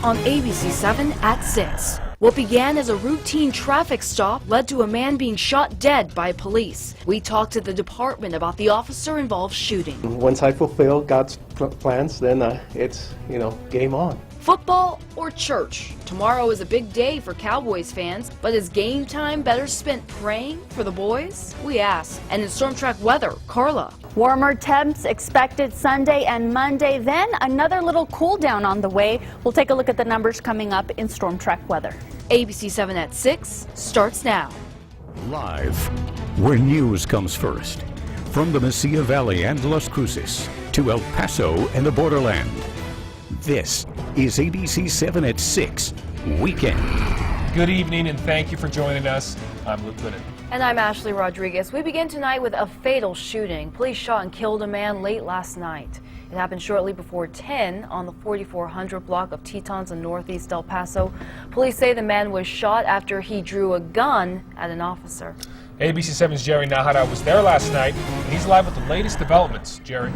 On ABC7 at 6. What began as a routine traffic stop led to a man being shot dead by police. We talked to the department about the officer-involved shooting. Once I fulfill God's plans, then it's, game on. Football or church? Tomorrow is a big day for Cowboys fans, but is game time better spent praying for the boys? We ask. And in storm track weather, Carla. Warmer temps expected Sunday and Monday, then another little cool down on the way. We'll take a look at the numbers coming up in storm track weather. ABC7 at 6 starts now. Live, where news comes first. From the Mesilla Valley and Las Cruces to El Paso and the borderland. This is ABC7 at 6 Weekend. Good evening and thank you for joining us. I'm Luke Gooden. And I'm Ashley Rodriguez. We begin tonight with a fatal shooting. Police shot and killed a man late last night. It happened shortly before 10 on the 4400 block of Tetons in northeast El Paso. Police say the man was shot after he drew a gun at an officer. ABC7's Jerry Nahara was there last night, and he's live with the latest developments. Jerry.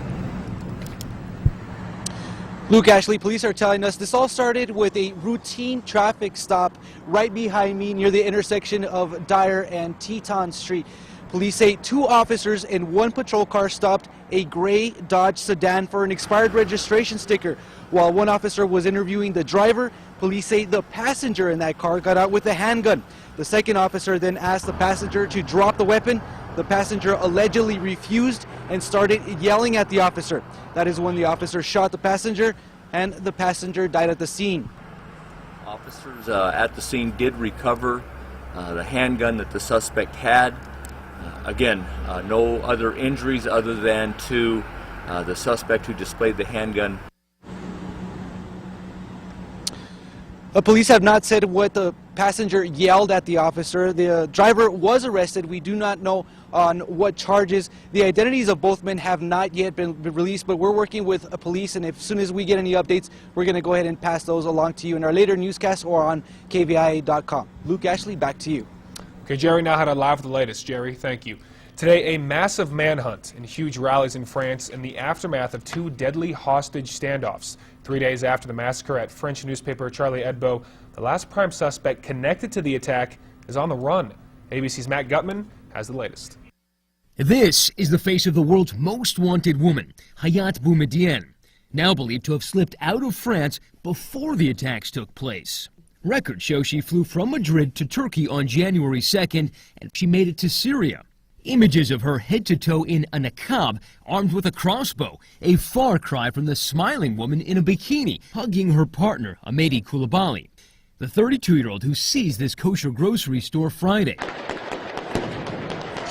Luke, Ashley, police are telling us this all started with a routine traffic stop right behind me near the intersection of Dyer and Teton Street. Police say 2 officers and 1 patrol car stopped a gray Dodge sedan for an expired registration sticker. While 1 officer was interviewing the driver, police say the passenger in that car got out with a handgun. The 2nd officer then asked the passenger to drop the weapon. The passenger allegedly refused and started yelling at the officer. That is when the officer shot the passenger, and the passenger died at the scene. Officers at the scene did recover the handgun that the suspect had. Again, no other injuries other than to the suspect who displayed the handgun. Police have not said what the passenger yelled at the officer. The driver was arrested. We do not know on what charges. The identities of both men have not yet been released, but we're working with police, and as soon as we get any updates, we're going to go ahead and pass those along to you in our later newscast or on KVIA.com. Luke, Ashley, back to you. Okay, Jerry Nahara live with the latest. Jerry, thank you. Today, a massive manhunt and huge rallies in France in the aftermath of 2 deadly hostage standoffs. 3 days after the massacre at French newspaper Charlie Hebdo, the last prime suspect connected to the attack is on the run. ABC's Matt Gutman has the latest. This is the face of the world's most wanted woman, Hayat Boumediene, now believed to have slipped out of France before the attacks took place. Records show she flew from Madrid to Turkey on January 2nd, and she made it to Syria. Images of her head to toe in a niqab, armed with a crossbow, a far cry from the smiling woman in a bikini, hugging her partner, Amedi Koulibaly, the 32-year-old who seized this kosher grocery store Friday,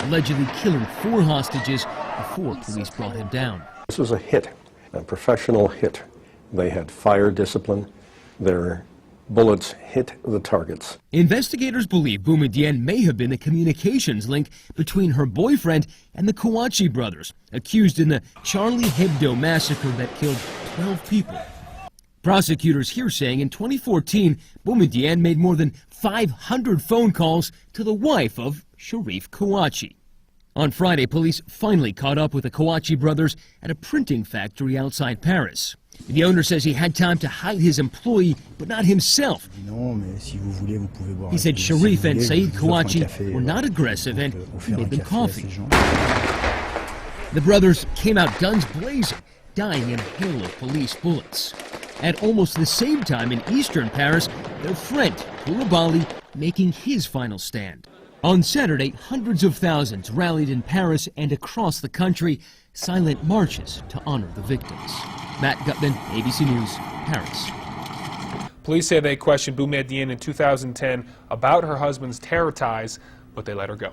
allegedly killing 4 hostages before police brought him down. This was a hit, a professional hit. They had fire discipline. Their bullets hit the targets. Investigators believe Boumediene may have been a communications link between her boyfriend and the Kouachi brothers, accused in the Charlie Hebdo massacre that killed 12 people. Prosecutors here saying in 2014, Boumediene made more than 500 phone calls to the wife of Sharif Kouachi. On Friday, police finally caught up with the Kouachi brothers at a printing factory outside Paris. The owner says he had time to hide his employee, but not himself. He said Sharif and Saeed Kouachi were not aggressive and he made them coffee. The brothers came out guns blazing, dying in a hail of police bullets. At almost the same time in eastern Paris, their friend Koulibaly making his final stand. On Saturday, hundreds of thousands rallied in Paris and across the country, silent marches to honor the victims. Matt Gutman, ABC News, Paris. Police say they questioned Boumediene in 2010 about her husband's terror ties, but they let her go.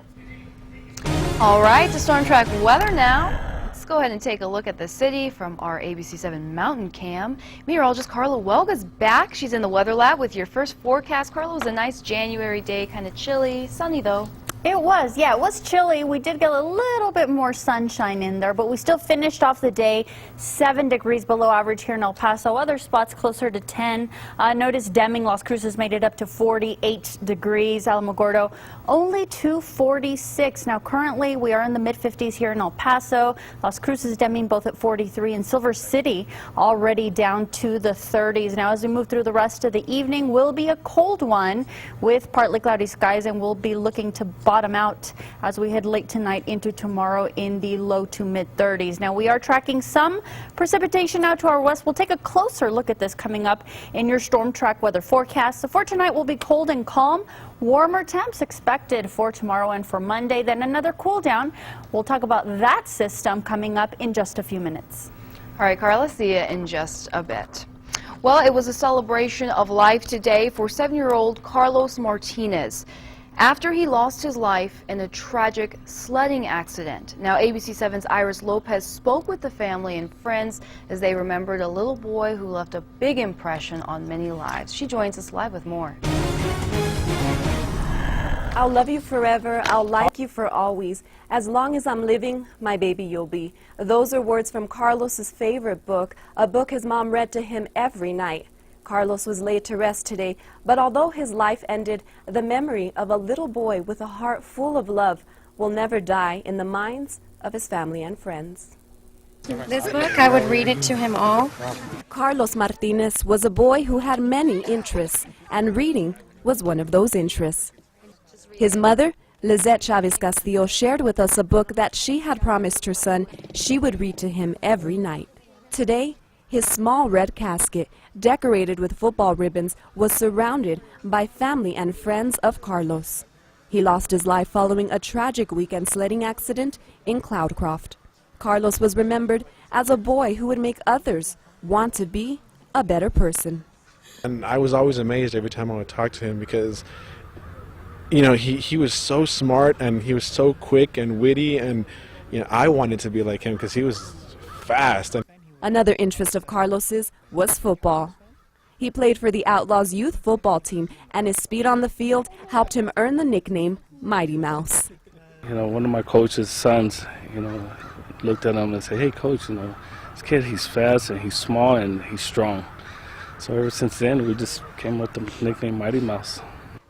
All right, to storm track weather now. Let's go ahead and take a look at the city from our ABC7 Mountain Cam. Meteorologist Carla Welga's back. She's in the weather lab with your first forecast. Carla, it was a nice January day, kind of chilly, sunny though. It was, yeah, it was chilly. We did get a little bit more sunshine in there, but we still finished off the day 7 degrees below average here in El Paso. Other spots closer to 10. Notice Deming, Las Cruces made it up to 48 degrees. Alamogordo only to 46. Now currently we are in the mid-50s here in El Paso. Las Cruces, Deming both at 43, and Silver City already down to the 30s. Now as we move through the rest of the evening, will be a cold one with partly cloudy skies, and we'll be looking to bottom out as we head late tonight into tomorrow in the low to mid 30s. Now we are tracking some precipitation out to our west. We'll take a closer look at this coming up in your storm track weather forecast. So for tonight will be cold and calm. Warmer temps expected for tomorrow and for Monday, then another cool down. We'll talk about that system coming up in just a few minutes. All right, Carla, see you in just a bit. Well, it was a celebration of life today for 7-year-old Carlos Martinez after he lost his life in a tragic sledding accident. Now, ABC7's Iris Lopez spoke with the family and friends as they remembered a little boy who left a big impression on many lives. She joins us live with more. I'll love you forever, I'll like you for always. As long as I'm living, my baby you'll be. Those are words from Carlos's favorite book, a book his mom read to him every night. Carlos was laid to rest today, but although his life ended, the memory of a little boy with a heart full of love will never die in the minds of his family and friends. This book, I would read it to him all. Carlos Martinez was a boy who had many interests, and reading was one of those interests. His mother, Lizette Chavez Castillo, shared with us a book that she had promised her son she would read to him every night. Today, his small red casket, decorated with football ribbons, was surrounded by family and friends of Carlos. He lost his life following a tragic weekend sledding accident in Cloudcroft. Carlos was remembered as a boy who would make others want to be a better person. And I was always amazed every time I would talk to him because, you know, he was so smart and he was so quick and witty, and, you know, I wanted to be like him because he was fast. Another interest of Carlos's was football. He played for the Outlaws youth football team, and his speed on the field helped him earn the nickname Mighty Mouse. You know, one of my coach's sons, you know, looked at him and said, "Hey, coach, you know, this kid, he's fast and he's small and he's strong." So ever since then, we just came with the nickname Mighty Mouse.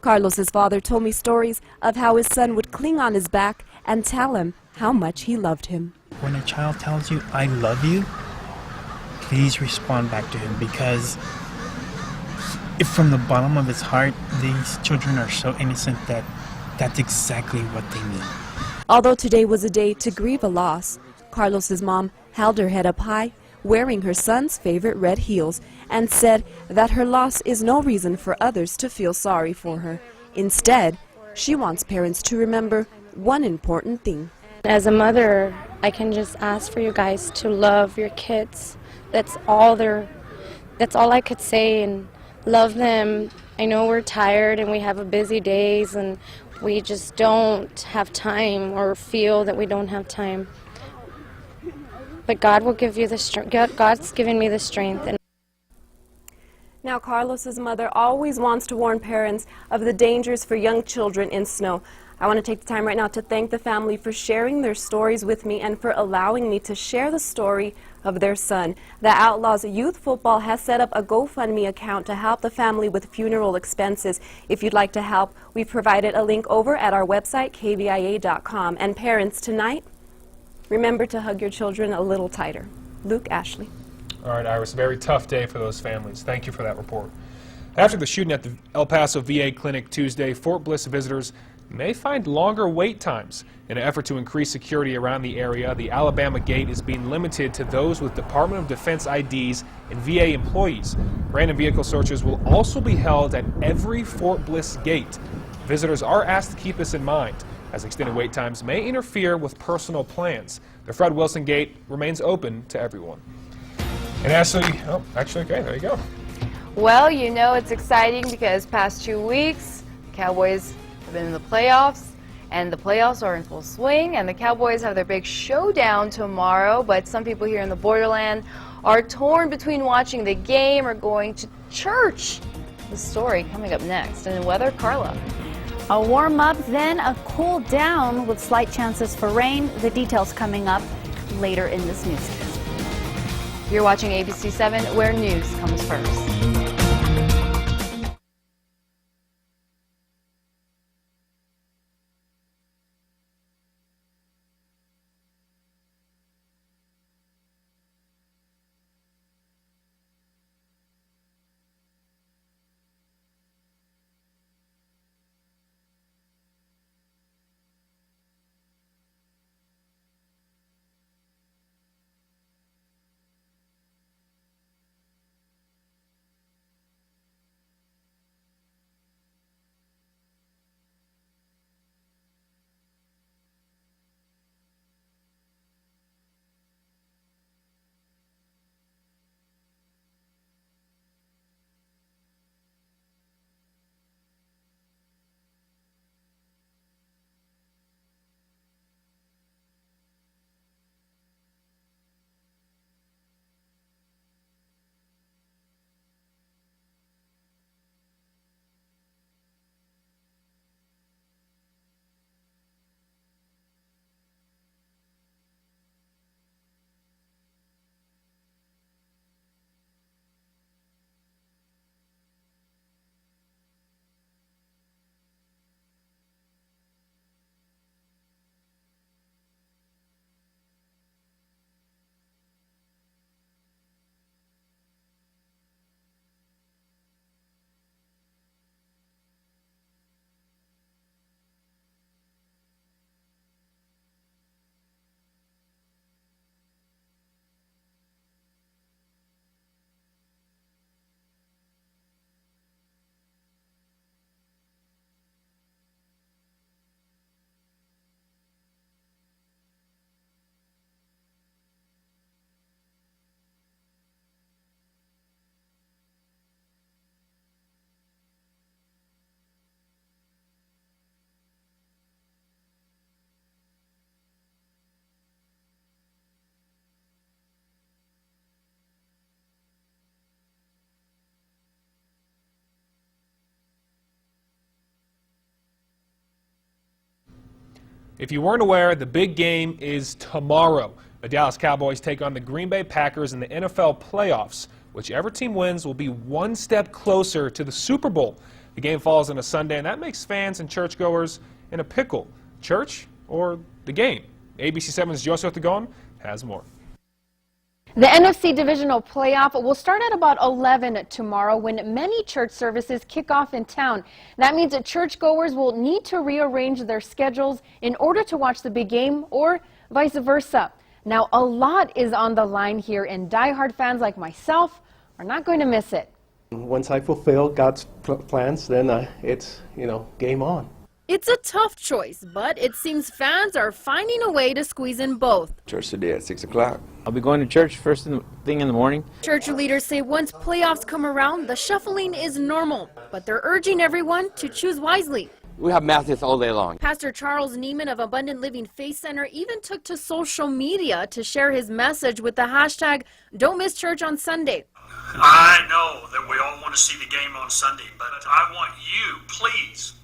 Carlos's father told me stories of how his son would cling on his back and tell him how much he loved him. When a child tells you, "I love you," please respond back to him, because if from the bottom of his heart, these children are so innocent that that's exactly what they mean. Although today was a day to grieve a loss, Carlos's mom held her head up high, wearing her son's favorite red heels, and said that her loss is no reason for others to feel sorry for her. Instead, she wants parents to remember one important thing. As a mother, I can just ask for you guys to love your kids. That's all I could say, and love them. I know we're tired and we have busy days and we just don't have time or feel that we don't have time. But God will give you the strength. God's given me the strength. Now, Carlos's mother always wants to warn parents of the dangers for young children in snow. I want to take the time right now to thank the family for sharing their stories with me and for allowing me to share the story of their son. The Outlaws Youth Football has set up a GoFundMe account to help the family with funeral expenses. If you'd like to help, we've provided a link over at our website, KVIA.com. And parents, tonight, remember to hug your children a little tighter. Luke, Ashley. All right, Iris, a very tough day for those families. Thank you for that report. After the shooting at the El Paso VA clinic Tuesday, Fort Bliss visitors may find longer wait times. In an effort to increase security around the area, the Alabama gate is being limited to those with Department of Defense IDs and VA employees. Random vehicle searches will also be held at every Fort Bliss gate. Visitors are asked to keep this in mind, as extended wait times may interfere with personal plans. The Fred Wilson gate remains open to everyone. And Ashley, okay, there you go. Well, you know it's exciting because past 2 weeks, the Cowboys have been in the playoffs, and the playoffs are in full swing, and the Cowboys have their big showdown tomorrow, but some people here in the borderland are torn between watching the game or going to church. The story coming up next. And the weather, Carla. A warm up, then a cool down with slight chances for rain. The details coming up later in this newscast. You're watching ABC 7, where news comes first. If you weren't aware, the big game is tomorrow. The Dallas Cowboys take on the Green Bay Packers in the NFL playoffs. Whichever team wins will be one step closer to the Super Bowl. The game falls on a Sunday, and that makes fans and churchgoers in a pickle. Church or the game? ABC 7's Joseph Tagon has more. The NFC Divisional Playoff will start at about 11 tomorrow when many church services kick off in town. That means that churchgoers will need to rearrange their schedules in order to watch the big game or vice versa. Now, a lot is on the line here, and diehard fans like myself are not going to miss it. Once I fulfill God's plans, then it's, game on. It's a tough choice, but it seems fans are finding a way to squeeze in both. Church today at 6 o'clock. I'll be going to church first thing in the morning. Church leaders say once playoffs come around, the shuffling is normal, but they're urging everyone to choose wisely. We have masses all day long. Pastor Charles Neiman of Abundant Living Faith Center even took to social media to share his message with the hashtag Don't Miss Church on Sunday. I know that we all want to see the game on Sunday, but I want you, please.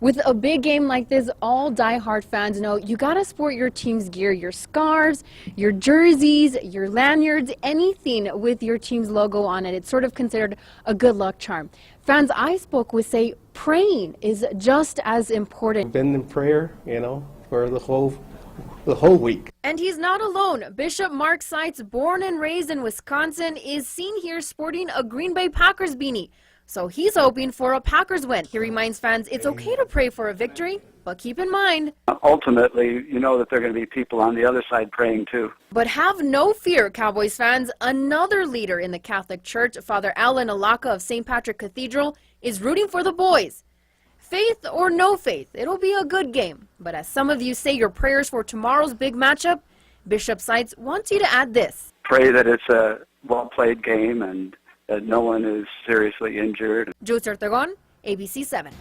With a big game like this, all diehard fans know you gotta sport your team's gear, your scarves, your jerseys, your lanyards, anything with your team's logo on it. It's sort of considered a good luck charm. Fans I spoke with say praying is just as important. Been in prayer, for the whole week. And he's not alone. Bishop Mark Seitz, born and raised in Wisconsin, is seen here sporting a Green Bay Packers beanie. So he's hoping for a Packers win. He reminds fans it's okay to pray for a victory, but keep in mind, ultimately, you know that there are going to be people on the other side praying too. But have no fear, Cowboys fans. Another leader in the Catholic Church, Father Alan Alaka of St. Patrick Cathedral, is rooting for the boys. Faith or no faith, it'll be a good game. But as some of you say your prayers for tomorrow's big matchup, Bishop Seitz wants you to add this. Pray that it's a well-played game and that no one is seriously injured. Jules Ortegon, ABC 7.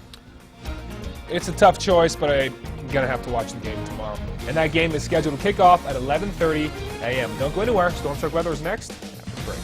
It's a tough choice, but I'm going to have to watch the game tomorrow. And that game is scheduled to kick off at 11:30 a.m. Don't go anywhere. Storm Struck Weather is next after the break.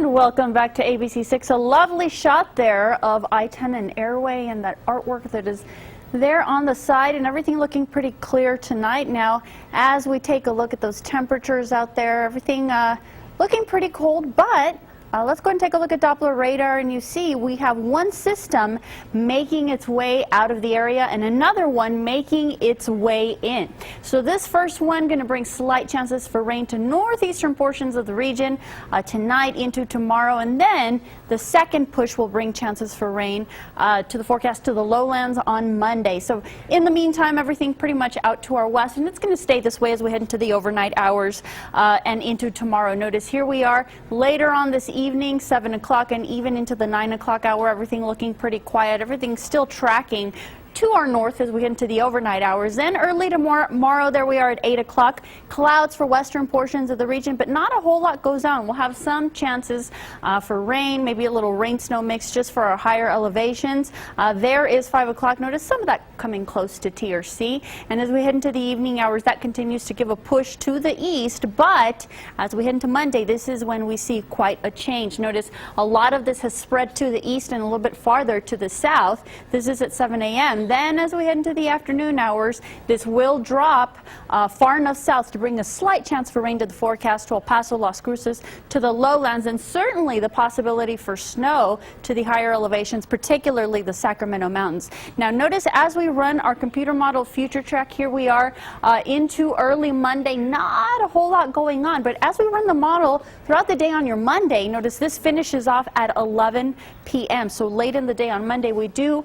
And welcome back to ABC6. A lovely shot there of I-10 and Airway and that artwork that is there on the side, and everything looking pretty clear tonight. Now, as we take a look at those temperatures out there, everything looking pretty cold, but let's go and take a look at Doppler radar, and you see we have one system making its way out of the area and another one making its way in. So this first one going to bring slight chances for rain to northeastern portions of the region tonight into tomorrow, and then the second push will bring chances for rain to the forecast to the lowlands on Monday. So in the meantime, everything pretty much out to our west, and it's going to stay this way as we head into the overnight hours and into tomorrow. Notice here we are later on this evening, 7 o'clock, and even into the 9 o'clock hour, everything looking pretty quiet. Everything's still tracking to our north as we get into the overnight hours. Then early tomorrow, there we are at 8 o'clock. Clouds for western portions of the region, but not a whole lot goes on. We'll have some chances for rain, maybe a little rain-snow mix just for our higher elevations. There is 5 o'clock. Notice some of that coming close to TRC. And as we head into the evening hours, that continues to give a push to the east. But as we head into Monday, this is when we see quite a change. Notice a lot of this has spread to the east and a little bit farther to the south. This is at 7 a.m. Then as we head into the afternoon hours, this will drop far enough south to bring a slight chance for rain to the forecast to El Paso, Las Cruces, to the lowlands, and certainly the possibility for snow to the higher elevations, particularly the Sacramento Mountains. Now notice as we run our computer model future track, here we are into early Monday. Not a whole lot going on, but as we run the model throughout the day on your Monday, notice this finishes off at 11 p.m. So late in the day on Monday, we do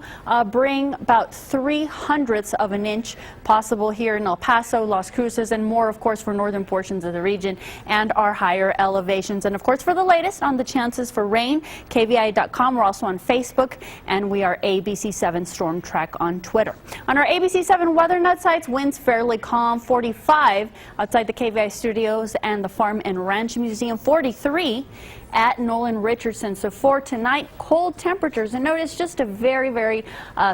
bring about 0.03 of an inch possible here in El Paso, Las Cruces, and more, of course, for northern portions of the region and our higher elevations. And, of course, for the latest on the chances for rain, KVIA.com. We're also on Facebook, and we are ABC7 Storm Track on Twitter. On our ABC7 weather net sites, winds fairly calm, 45 outside the KVIA studios and the Farm and Ranch Museum, 43 at Nolan Richardson. So for tonight, cold temperatures, and notice just a very, very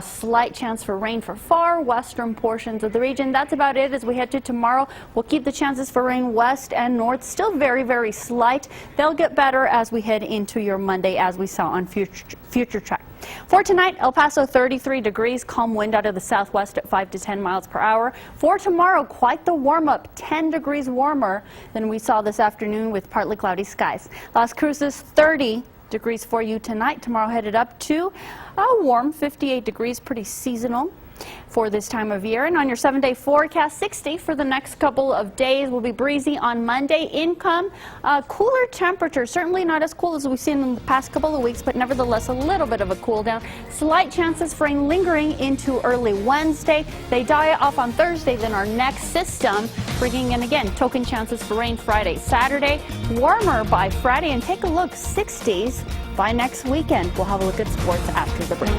slight chance for rain for far western portions of the region. That's about it as we head to tomorrow. We'll keep the chances for rain west and north still very, very slight. They'll get better as we head into your Monday, as we saw on future track. For tonight, El Paso 33 degrees, calm wind out of the southwest at 5 to 10 miles per hour. For tomorrow, quite the warm-up, 10 degrees warmer than we saw this afternoon with partly cloudy skies. Las Cruces 30 degrees for you tonight. Tomorrow headed up to a warm 58 degrees, pretty seasonal for this time of year. And on your 7-day forecast, 60 for the next couple of days. Will be breezy on Monday. Income, cooler temperature, certainly not as cool as we've seen in the past couple of weeks, but nevertheless a little bit of a cool down. Slight chances for rain lingering into early Wednesday. They die off on Thursday, then our next system bringing in again token chances for rain Friday, Saturday. Warmer by Friday, and take a look, 60s by next weekend. We'll have a look at sports after the break.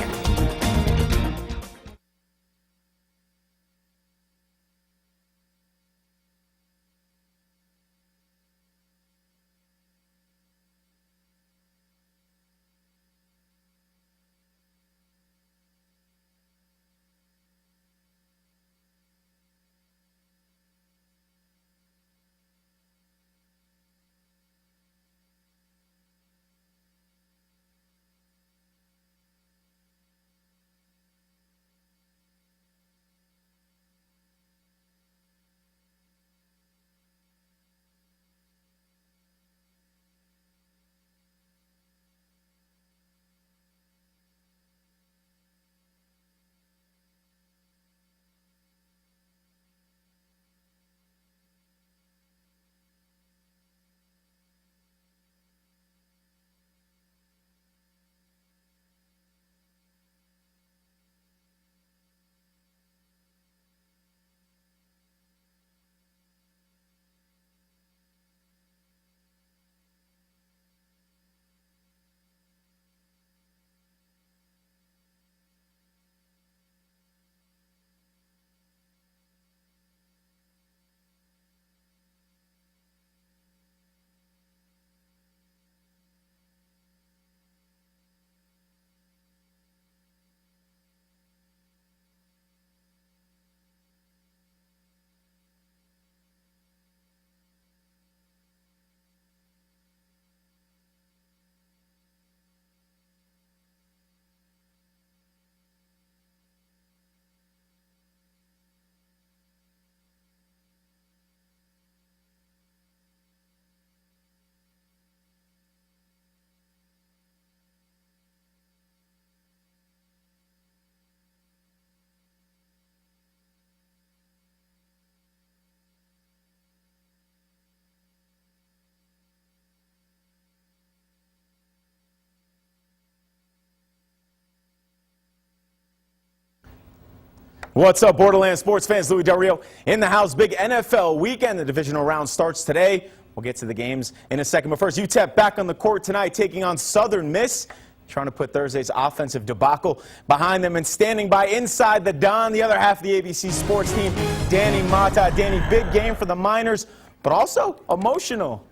What's up, Borderland sports fans? Louis Del Rio in the house. Big NFL weekend. The divisional round starts today. We'll get to the games in a second. But first, UTEP back on the court tonight, taking on Southern Miss, trying to put Thursday's offensive debacle behind them. And standing by inside the Don, the other half of the ABC sports team, Danny Mata. Danny, big game for the Miners, but also emotional.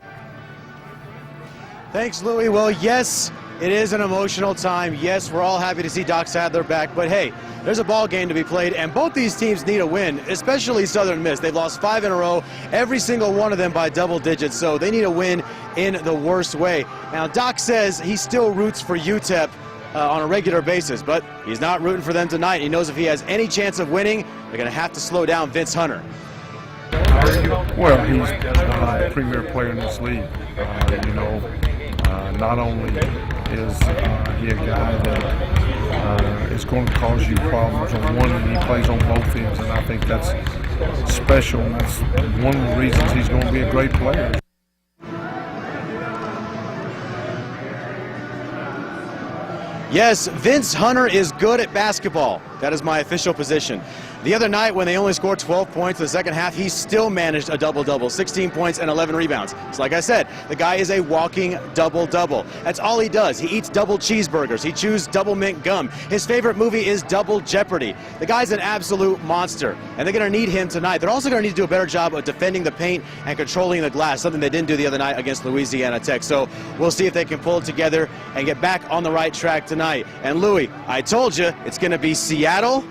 Thanks, Louis. Well, yes, it is an emotional time. Yes, we're all happy to see Doc Sadler back, but hey, there's a ball game to be played, and both these teams need a win, especially Southern Miss. They've lost 5 in a row, every single one of them by double digits, so they need a win in the worst way. Now, Doc says he still roots for UTEP on a regular basis, but he's not rooting for them tonight. He knows if he has any chance of winning, they're going to have to slow down Vince Hunter. Well, he's a premier player in this league. Not only is he a guy that is going to cause you problems on one end, he plays on both ends, and I think that's special, and that's one of the reasons he's going to be a great player. Yes, Vince Hunter is good at basketball. That is my official position. The other night, when they only scored 12 points in the second half, he still managed a double-double, 16 points and 11 rebounds. So like I said, the guy is a walking double-double. That's all he does. He eats double cheeseburgers. He chews double mint gum. His favorite movie is Double Jeopardy. The guy's an absolute monster, and they're going to need him tonight. They're also going to need to do a better job of defending the paint and controlling the glass, something they didn't do the other night against Louisiana Tech. So we'll see if they can pull it together and get back on the right track tonight. And Louis, I told you, it's going to be Seattle,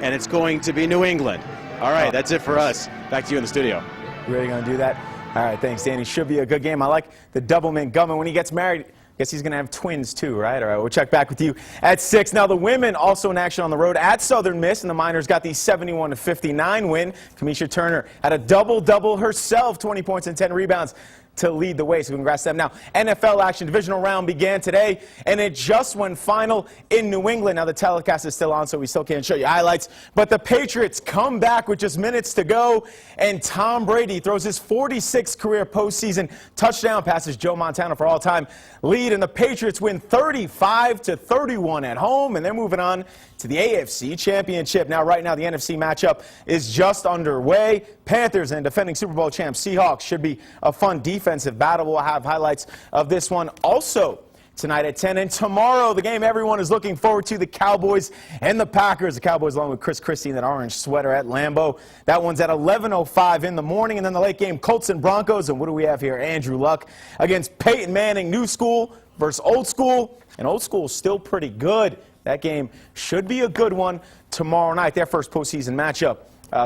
and it's going to be New England. All right, that's it for us. Back to you in the studio. You really going to do that? All right, thanks, Danny. Should be a good game. I like the double mint gum, and when he gets married, I guess he's going to have twins too, right? All right, we'll check back with you at 6. Now, the women also in action on the road at Southern Miss, and the Miners got the 71-59 win. Kamisha Turner had a double-double herself, 20 points and 10 rebounds to lead the way, so congrats to them. Now, NFL action, divisional round began today, and it just went final in New England. Now, the telecast is still on, so we still can't show you highlights, but the Patriots come back with just minutes to go, and Tom Brady throws his 46th career postseason touchdown, passes Joe Montana for all-time lead, and the Patriots win 35-31 at home, and they're moving on to the AFC Championship. Now, right now, the NFC matchup is just underway. Panthers and defending Super Bowl champs Seahawks should be a fun defensive battle. We'll have highlights of this one also tonight at 10. And tomorrow, the game everyone is looking forward to, the Cowboys and the Packers. The Cowboys along with Chris Christie in that orange sweater at Lambeau. That one's at 11:05 in the morning. And then the late game, Colts and Broncos. And what do we have here? Andrew Luck against Peyton Manning, new school versus old school. And old school is still pretty good. That game should be a good one tomorrow night, their first postseason matchup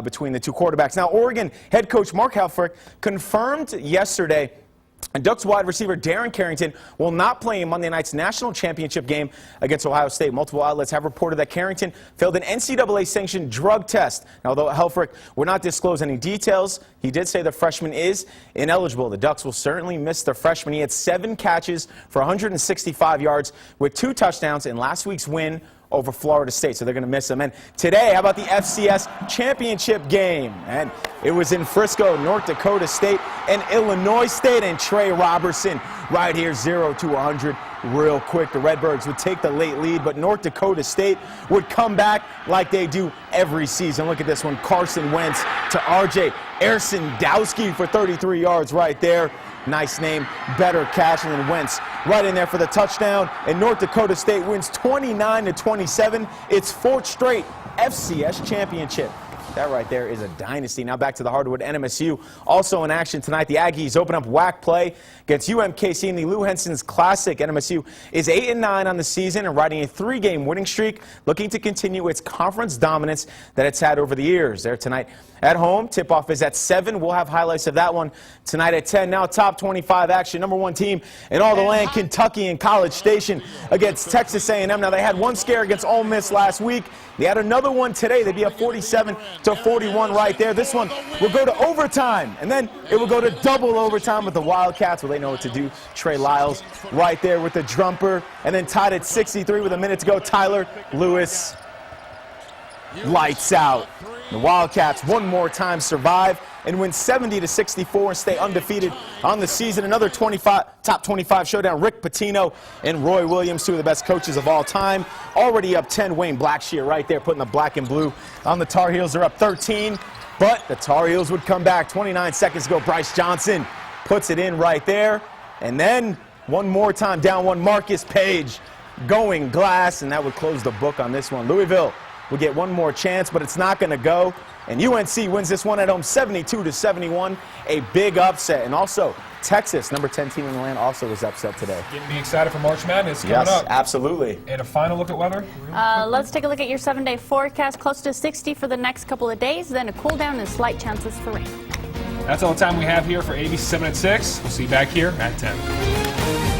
between the two quarterbacks. Now, Oregon head coach Mark Helfrich confirmed yesterday Ducks wide receiver Darren Carrington will not play in Monday night's national championship game against Ohio State. Multiple outlets have reported that Carrington failed an NCAA-sanctioned drug test. Now, although Helfrich would not disclose any details, he did say the freshman is ineligible. The Ducks will certainly miss the freshman. He had 7 catches for 165 yards with 2 touchdowns in last week's win over Florida State, so they're going to miss him. And today, how about the FCS championship game? And it was in Frisco, North Dakota State and Illinois State, and Trey Robertson right here, 0-100 real quick. The Redbirds would take the late lead, but North Dakota State would come back like they do every season. Look at this one, Carson Wentz to R.J. Ersendowski for 33 yards right there. Nice name, better catch, and then Wentz right in there for the touchdown. And North Dakota State wins 29-27. Its 4th straight FCS championship. That right there is a dynasty. Now back to the hardwood. NMSU also in action tonight. The Aggies open up WAC play against UMKC in the Lou Henson's Classic. NMSU is 8-9 on the season and riding a 3-game winning streak, looking to continue its conference dominance that it's had over the years. There tonight at home. Tip-off is at 7. We'll have highlights of that one tonight at 10. Now top 25 action. Number 1 team in all the land, Kentucky and College Station against Texas A&M. Now they had one scare against Ole Miss last week. They had another one today. They'd be up 47-41 right there. This one will go to overtime, and then it will go to double overtime with the Wildcats. Well, they know what to do. Trey Lyles right there with the jumper, and then tied at 63 with a minute to go. Tyler Lewis, lights out. The Wildcats one more time survive and win 70-64 and stay undefeated on the season. Another top 25 showdown. Rick Pitino and Roy Williams, two of the best coaches of all time. Already up 10. Wayne Blackshear right there putting the black and blue on the Tar Heels. They're up 13, but the Tar Heels would come back. 29 seconds ago, Bryce Johnson puts it in right there. And then one more time, down one, Marcus Page going glass, and that would close the book on this one. Louisville will get one more chance, but it's not going to go. And UNC wins this one at home 72-71, a big upset. And also, Texas, number 10 team in the land, also was upset today. Getting me excited for March Madness coming up. Yes, absolutely. And a final look at weather? Let's take a look at your 7-day forecast. Close to 60 for the next couple of days, then a cool down and slight chances for rain. That's all the time we have here for ABC 7 at 6. We'll see you back here at 10.